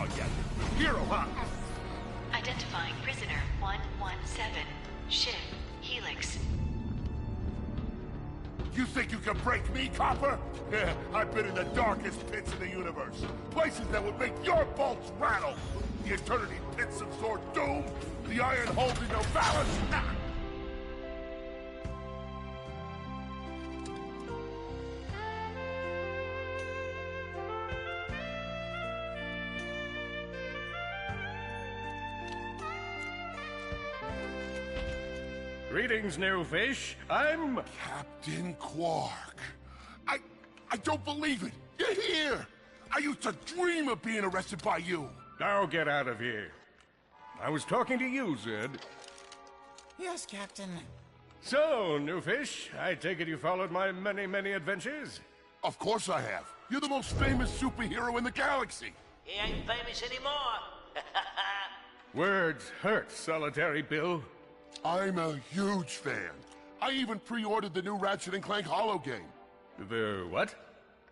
on yet. Hero, huh? Identifying prisoner 117, ship Helix. You think you can break me, Copper? Yeah, I've been in the darkest pits of the universe. Places that would make your bolts rattle. The eternity pits of Sword Doom. The iron holding no balance. Nah. Greetings, new fish. I'm... Captain Quark. I don't believe it. You're here. I used to dream of being arrested by you. Now get out of here. I was talking to you, Zed. Yes, Captain. So, new fish, I take it you followed my many, many adventures? Of course I have. You're the most famous superhero in the galaxy. He ain't famous anymore. Words hurt, Solitary Bill. I'm a huge fan. I even pre-ordered the new Ratchet & Clank holo game. The what?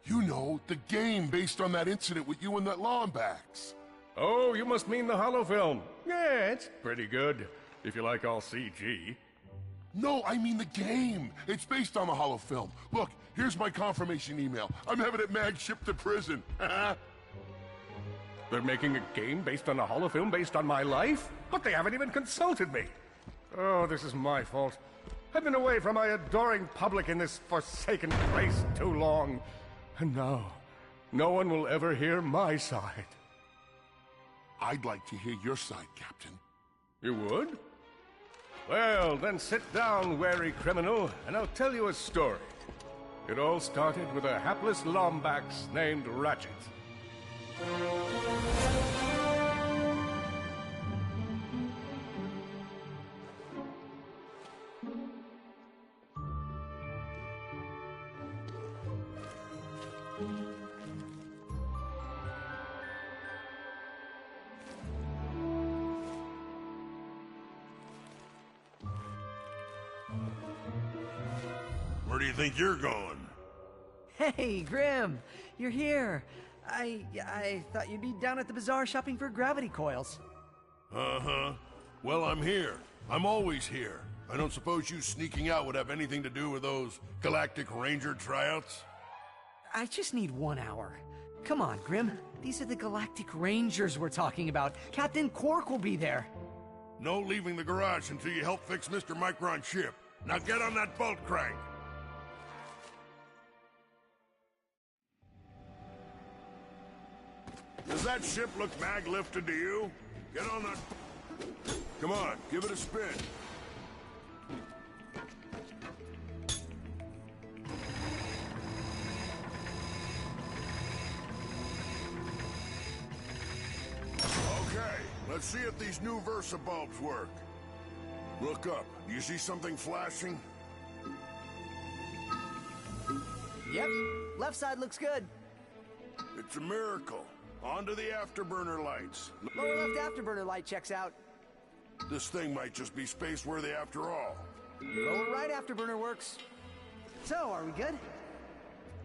You know, the game based on that incident with you and that Lombax. Oh, you must mean the holo film. Yeah, it's pretty good, if you like all CG. No, I mean the game. It's based on the holo film. Look, here's my confirmation email. I'm having it mag shipped to prison. They're making a game based on a holo film based on my life? But they haven't even consulted me. Oh, this is my fault. I've been away from my adoring public in this forsaken place too long. And now, no one will ever hear my side. I'd like to hear your side, Captain. You would? Well, then sit down, wary criminal, and I'll tell you a story. It all started with a hapless Lombax named Ratchet. Where do you think you're going? Hey, Grim! You're here. I thought you'd be down at the bazaar shopping for gravity coils. Uh-huh. Well, I'm here. I'm always here. I don't suppose you sneaking out would have anything to do with those Galactic Ranger tryouts? I just need 1 hour. Come on, Grim. These are the Galactic Rangers we're talking about. Captain Quark will be there. No leaving the garage until you help fix Mr. Micron's ship. Now get on that bolt crank. Does that ship look mag-lifted to you? Get on that... Come on, give it a spin. Okay, let's see if these new Versa bulbs work. Look up. Do you see something flashing? Yep. Left side looks good. It's a miracle. Onto the afterburner lights. Lower left afterburner light checks out. This thing might just be space-worthy after all. Lower right afterburner works. So, are we good?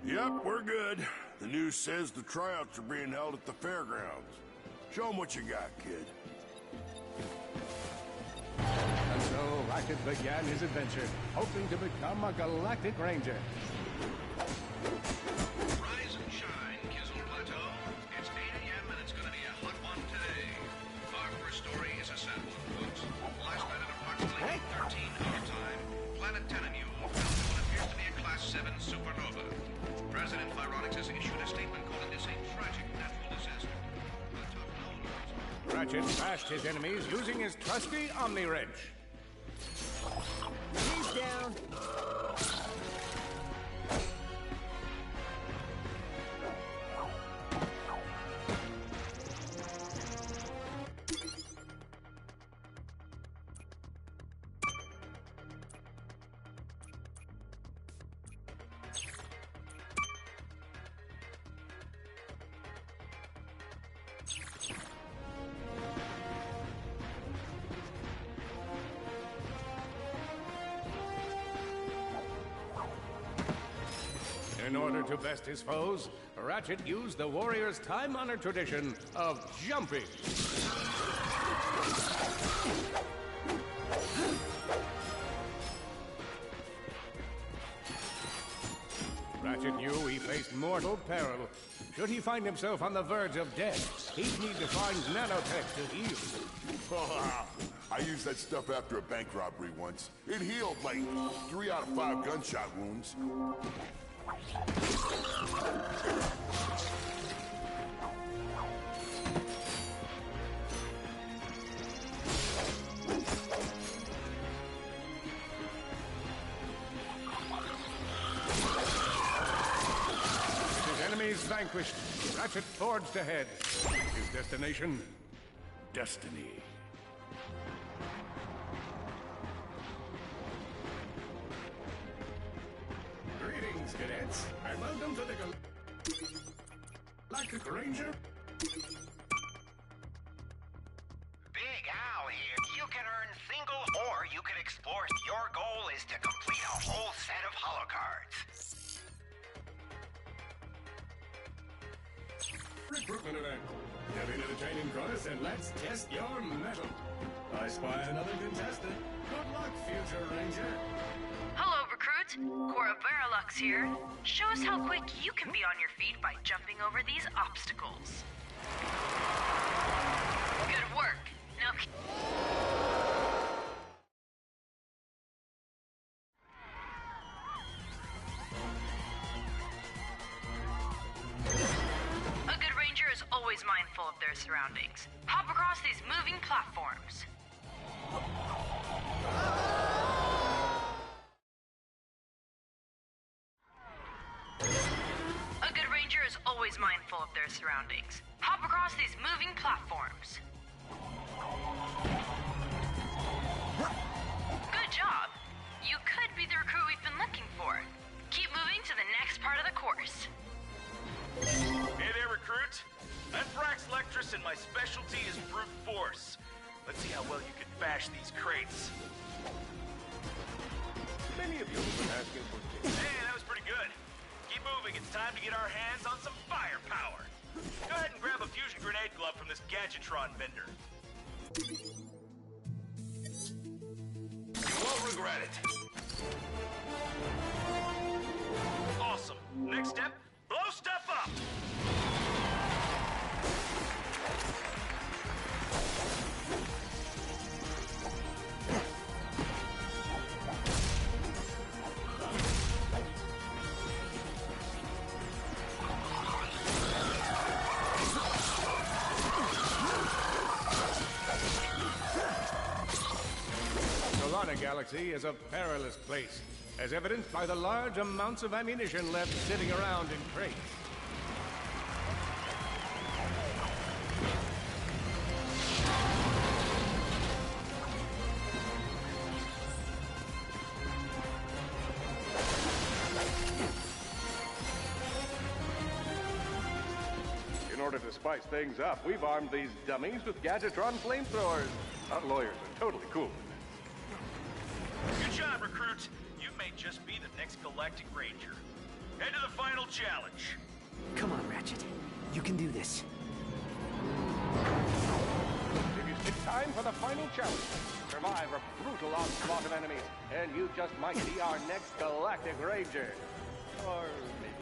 Yep, we're good. The news says the tryouts are being held at the fairgrounds. Show them what you got, kid. And so Ratchet began his adventure, hoping to become a Galactic Ranger. Rise and shine, Kizzle Plateau. It's 8 a.m. and it's gonna be a hot one today. Our first story is a sad one, folks. Last night at approximately 13 our time, planet Nioh found what appears to be a Class 7 supernova. President Vironix has issued a statement calling this a tragic natural disaster. Ratchet smashed his enemies using his trusty Omni Wrench. He's down. In order to best his foes, Ratchet used the warrior's time-honored tradition of jumping. Ratchet knew he faced mortal peril. Should he find himself on the verge of death, he'd need to find nanotech to heal. I used that stuff after a bank robbery once. It healed like 3 out of 5 gunshot wounds. Enemies vanquished, Ratchet forged ahead. His destination, destiny. Greetings, cadets, and welcome to the Galactic Ranger. Big Al here. You can earn singles or you can explore. Your goal is to complete a whole set of holocards. Recruitment event. Step into the training course and let's test your mettle. I spy another contestant. Good luck, future ranger. Hello, recruit. Cora Veralux here. Show us how quick you can be on your feet by jumping over these obstacles. Good work. Now... is always mindful of their surroundings. Hop across these moving platforms. A good ranger is always mindful of their surroundings. Hop across these moving platforms. Good job. You could be the recruit we've been looking for. Keep moving to the next part of the course. Hey there, recruit. I'm Brax Lectress, and my specialty is brute force. Let's see how well you can bash these crates. Many of you have been asking for tips. Hey, that was pretty good. Keep moving. It's time to get our hands on some firepower. Go ahead and grab a fusion grenade glove from this Gadgetron vendor. You won't regret it. Awesome. Next step, blow stuff up. The galaxy is a perilous place, as evidenced by the large amounts of ammunition left sitting around in crates. In order to spice things up, we've armed these dummies with Gadgetron flamethrowers. Our lawyers are totally cool. Good job, recruit. You may just be the next Galactic Ranger. Head to the final challenge. Come on, Ratchet. You can do this. It's time for the final challenge. Survive a brutal onslaught of enemies, and you just might be our next Galactic Ranger. Or maybe.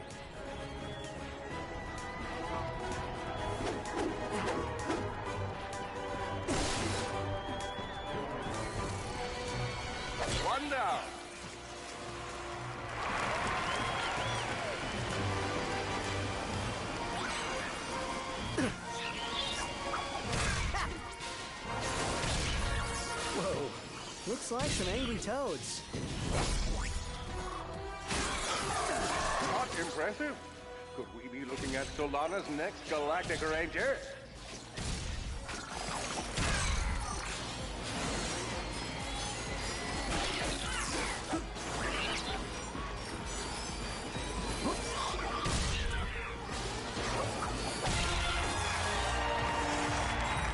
One down. Whoa. Looks like some angry toads. Not impressive. Could we be looking at Solana's next Galactic Ranger?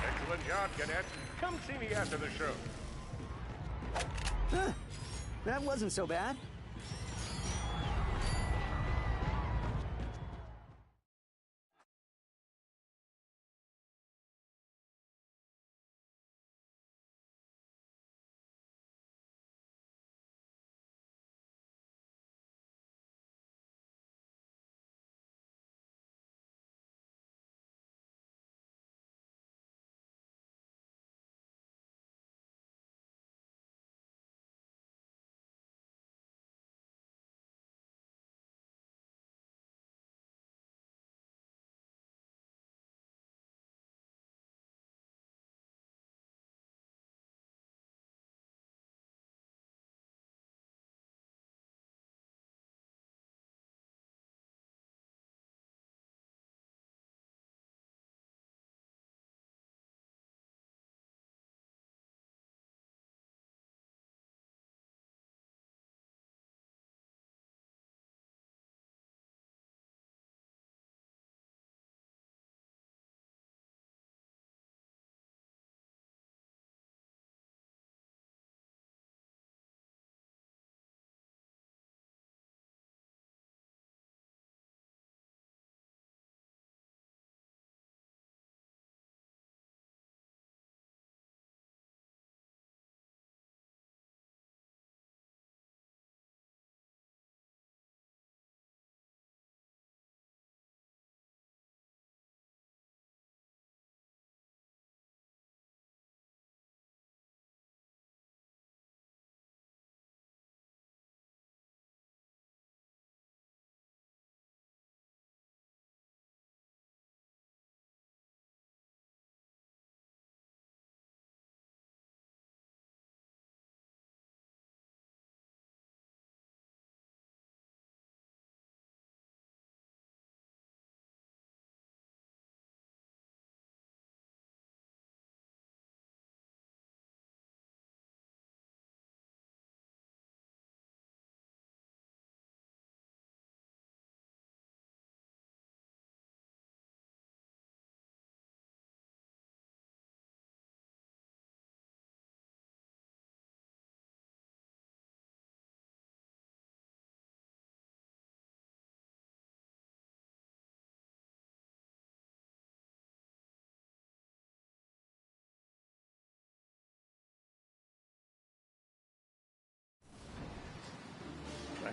Excellent job, Cadet. Come see me after the show. Huh. That wasn't so bad.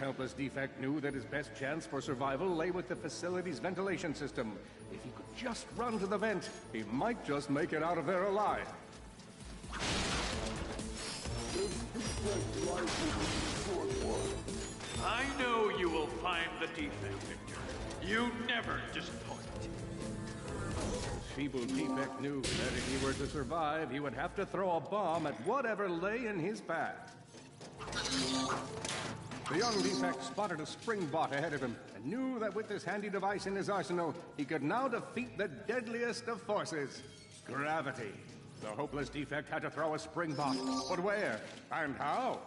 helpless defect knew that his best chance for survival lay with the facility's ventilation system. If he could just run to the vent, he might just make it out of there alive. I know you will find the defect, Victor. You never disappoint. Feeble defect knew that if he were to survive, he would have to throw a bomb at whatever lay in his path. The young defect spotted a spring bot ahead of him and knew that with this handy device in his arsenal, he could now defeat the deadliest of forces, gravity. The hopeless defect had to throw a spring bot, but where and how?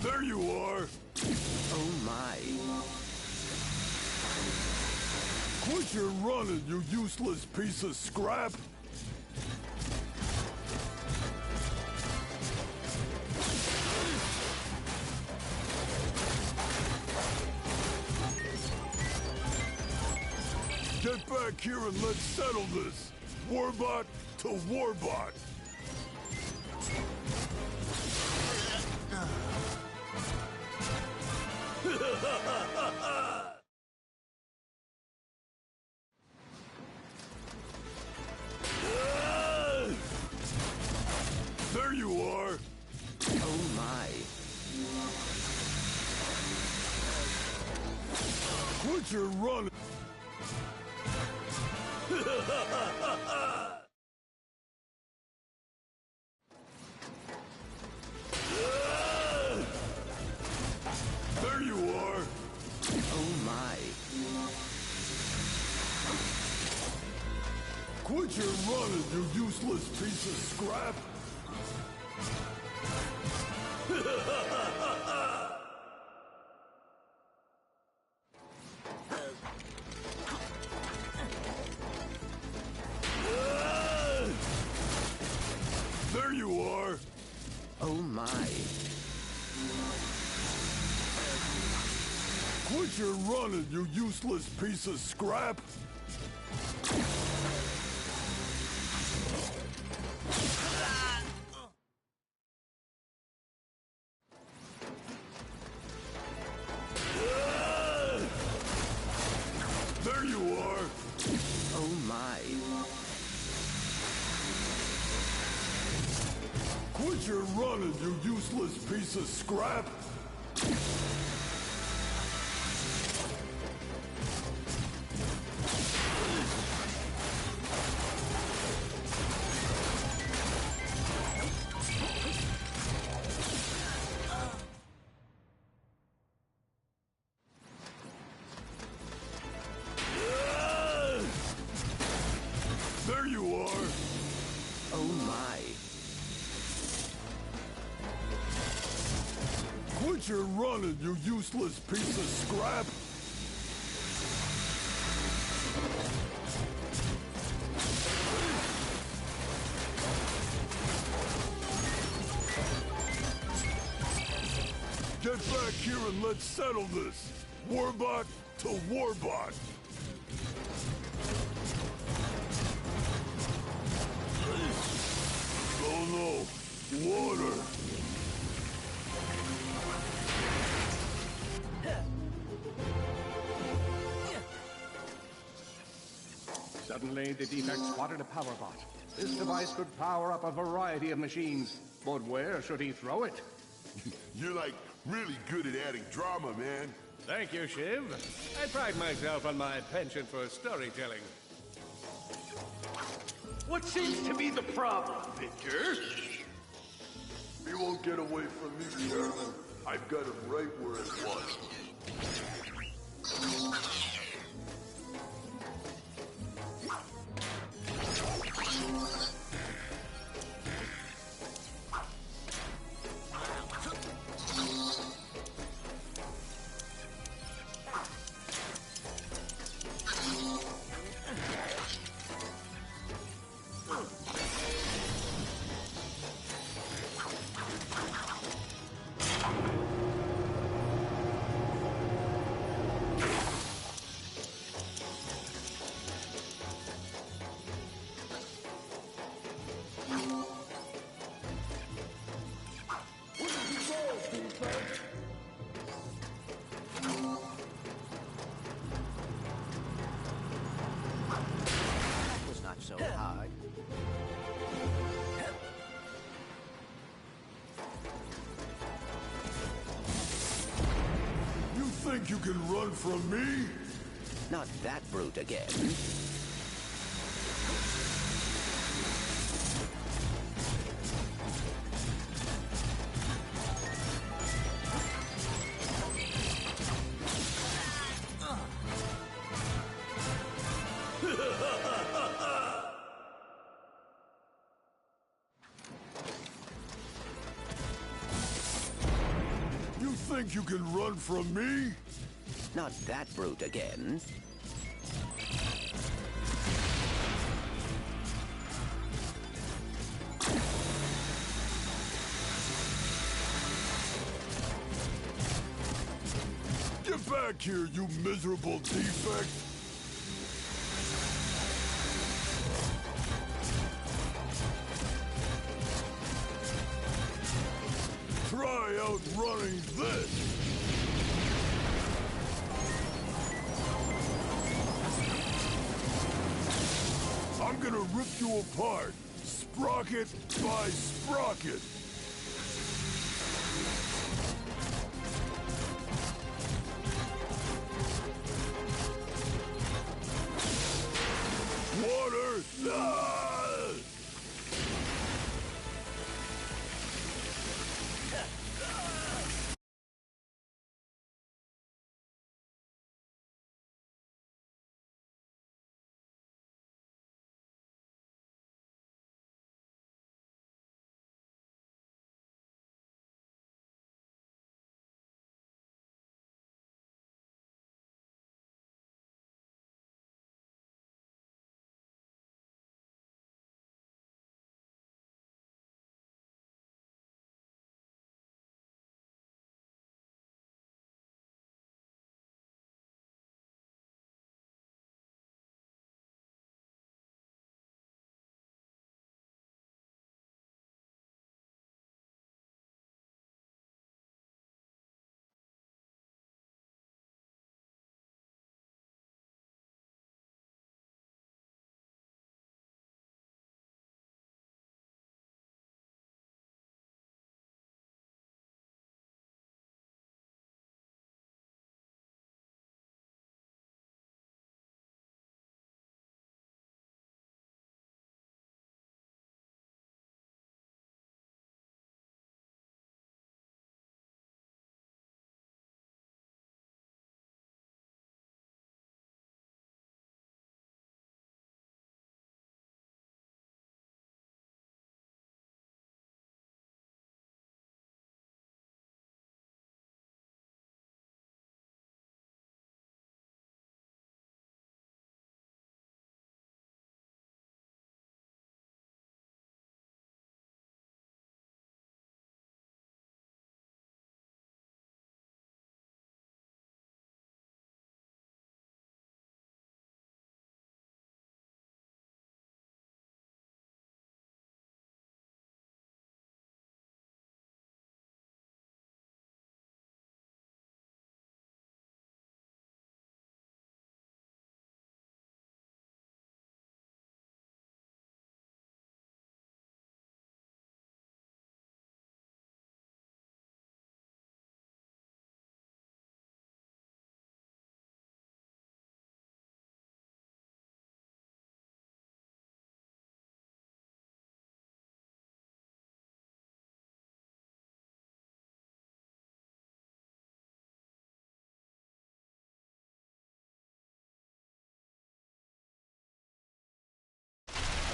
There you are! Oh my. Quit your running, you useless piece of scrap! Get back here and let's settle this! Warbot to Warbot! There you are! Oh my. Quit your running! There you are! Oh my. Quit your running, you useless piece of scrap! There you are! Oh my. Quit your running, you useless piece of scrap! There you are! Oh my. Quit your running, you useless piece of scrap! There you are! Oh my. Quit your running, you useless piece of scrap! Get back here and let's settle this! Warbot to Warbot! Oh no! Water! Suddenly, the defect spotted a power bot. This device could power up a variety of machines, but where should he throw it? You're like really good at adding drama, man. Thank you, Shiv. I pride myself on my penchant for storytelling. What seems to be the problem, Victor? He won't get away from me, Chairman. I've got him right where I want him. So hard. You think you can run from me? Not that brute again. Think you can run from me? Not that brute again. Get back here, you miserable defect! Try outrunning this! I'm gonna rip you apart, sprocket by sprocket! Water! Ah!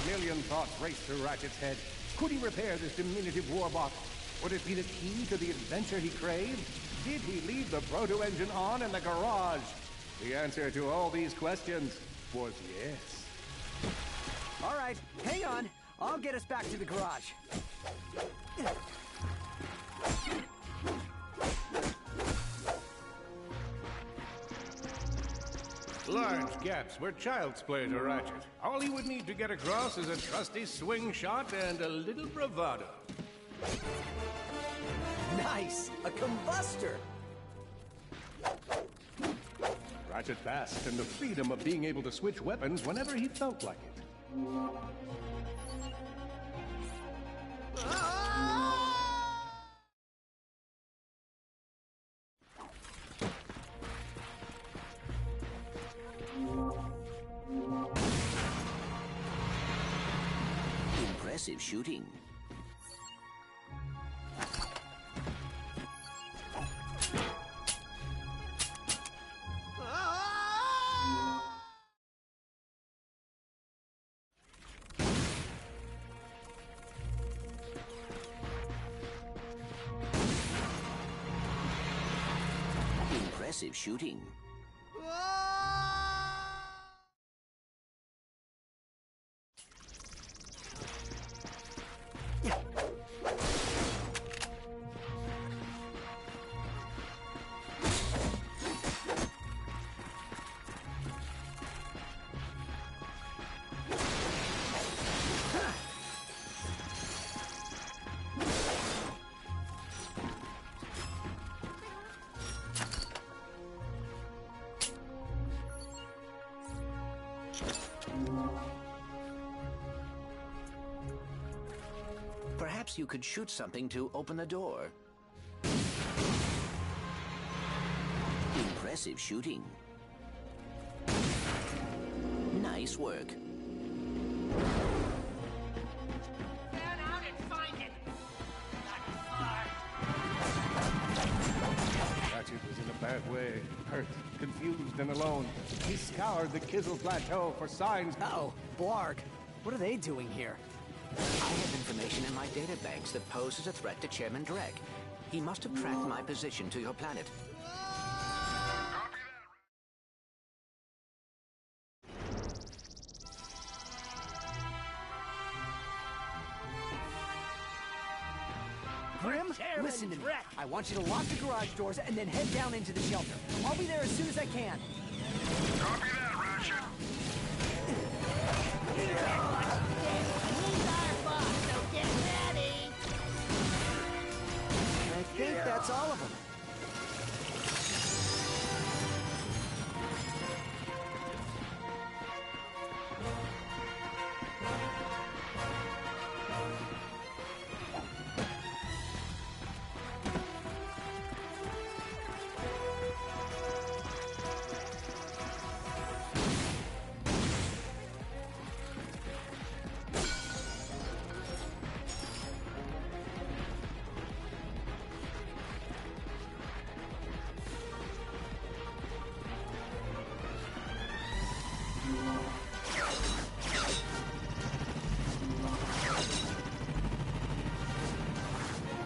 million thoughts raced through Ratchet's head. Could he repair this diminutive warbot? Would it be the key to the adventure he craved? Did he leave the proto-engine on in the garage? The answer to all these questions was yes. All right, hang on. I'll get us back to the garage. Large gaps were child's play to Ratchet. All he would need to get across is a trusty swing shot and a little bravado. Nice! A combustor! Ratchet basked in the freedom of being able to switch weapons whenever he felt like it. Impressive shooting. Impressive shooting. Perhaps you could shoot something to open the door. Impressive shooting. Nice work. Get out and find it. Not far. Ratchet was in a bad way. Hurt, confused, and alone. He scoured the Kizzle Plateau for signs. Uh-oh, Blarg. What are they doing here? I have information in my databanks that poses a threat to Chairman Drek. He must have tracked my position to your planet. Grim, listen to me. I want you to lock the garage doors and then head down into the shelter. I'll be there as soon as I can. Copy that, Ratchet. I think that's all of them.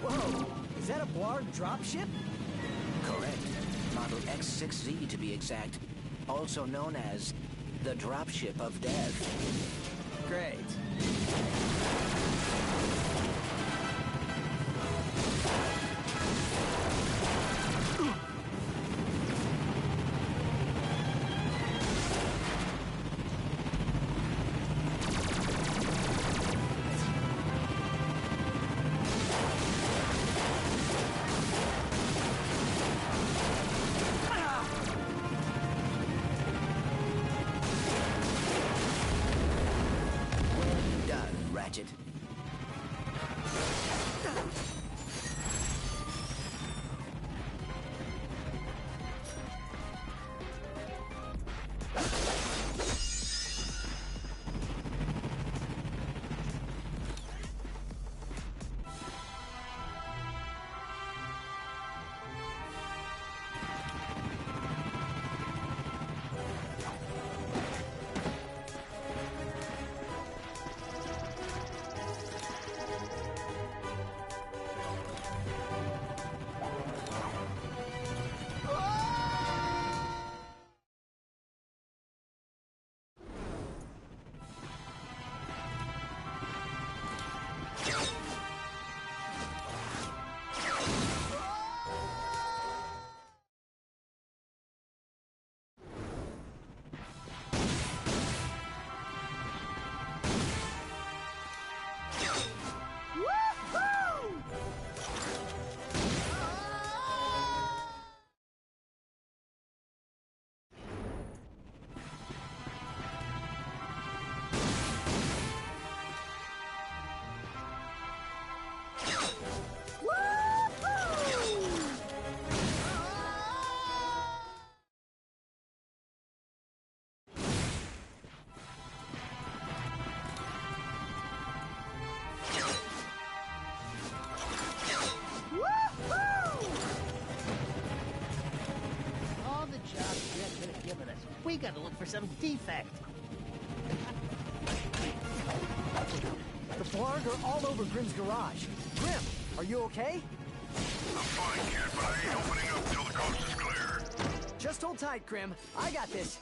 Whoa! Is that a Blarg dropship? Correct. Model X6Z to be exact. Also known as the Dropship of Death. Great. Ratchet. gotta look for some defect. The Blarg are all over Grim's garage. Grim, are you okay? I'm fine, kid, but I ain't opening up till the coast is clear. Just hold tight, Grim. I got this.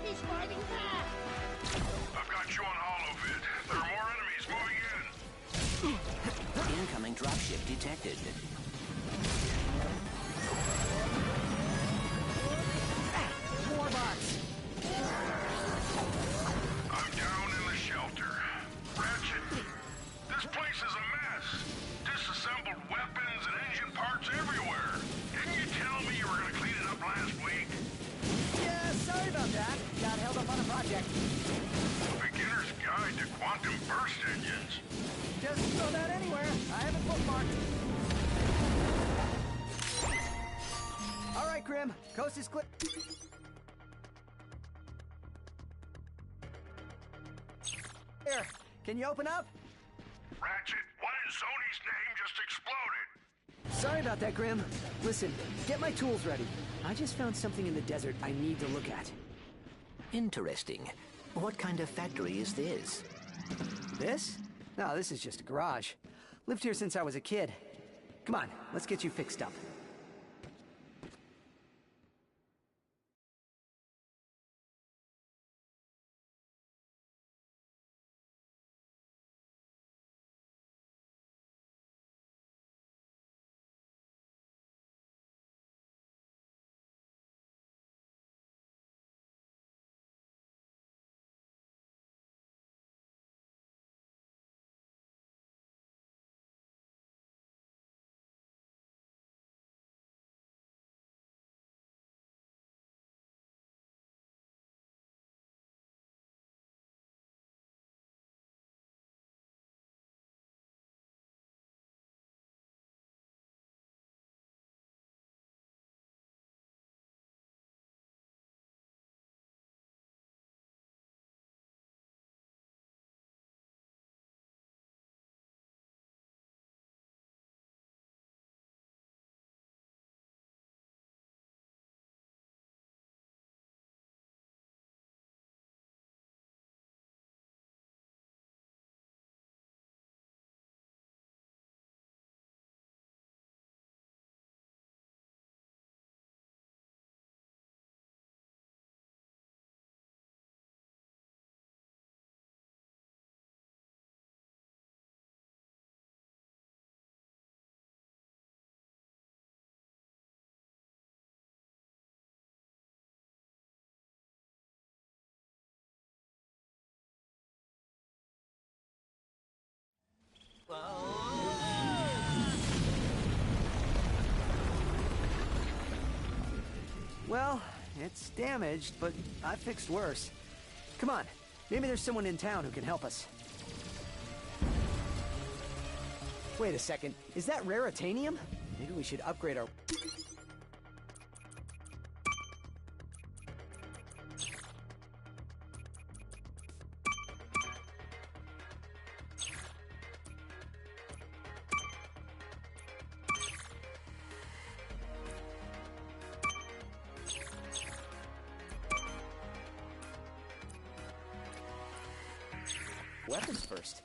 He's fighting back! I've got you on holovid. There are more enemies moving in. Incoming dropship detected. Warbots! I'm down in the shelter. Ratchet, this place is a mess. Disassembled weapons and engine parts everywhere. Didn't you tell me you were gonna clean it up last week? Yeah, sorry about that. Got held up on a project. A beginner's guide to quantum burst engines. Just throw that anywhere. I have it bookmarked. All right, Grim. Coast is clear. Here, can you open up? Ratchet, what in Sony's name just exploded? Sorry about that, Grim. Listen, get my tools ready. I just found something in the desert I need to look at. Interesting. What kind of factory is this? This? No, this is just a garage. Lived here since I was a kid. Come on, let's get you fixed up. Well, it's damaged, but I fixed worse. Come on, maybe there's someone in town who can help us. Wait a second, is that raritanium? Maybe we should upgrade our... weapons first.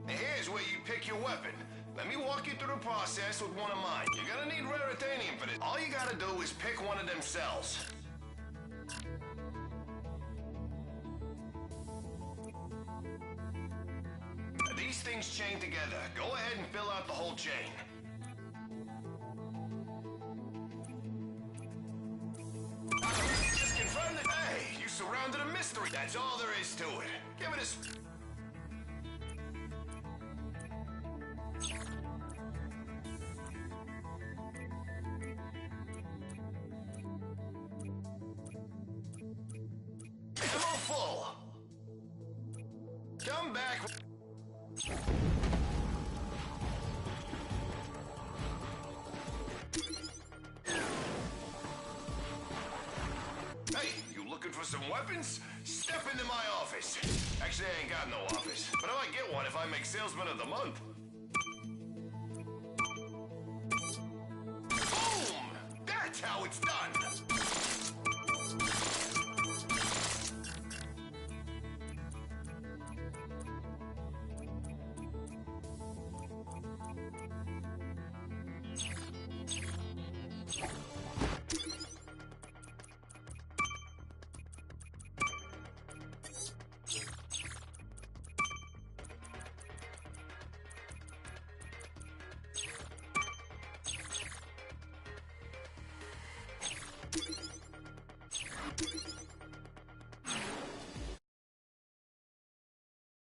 Here's where you pick your weapon. Let me walk you through the process with one of mine. You're gonna need raritanium for this. All you gotta do is pick one of them cells. These things chain together. Go ahead and fill out the whole chain. Just confirm that. Hey, you surrounded a mystery. That's all there is to it. Give it a... Full. Come back. Hey, you looking for some weapons? Step into my office. Actually, I ain't got no office, but I might get one if I make Salesman of the Month. Boom! That's how it's done.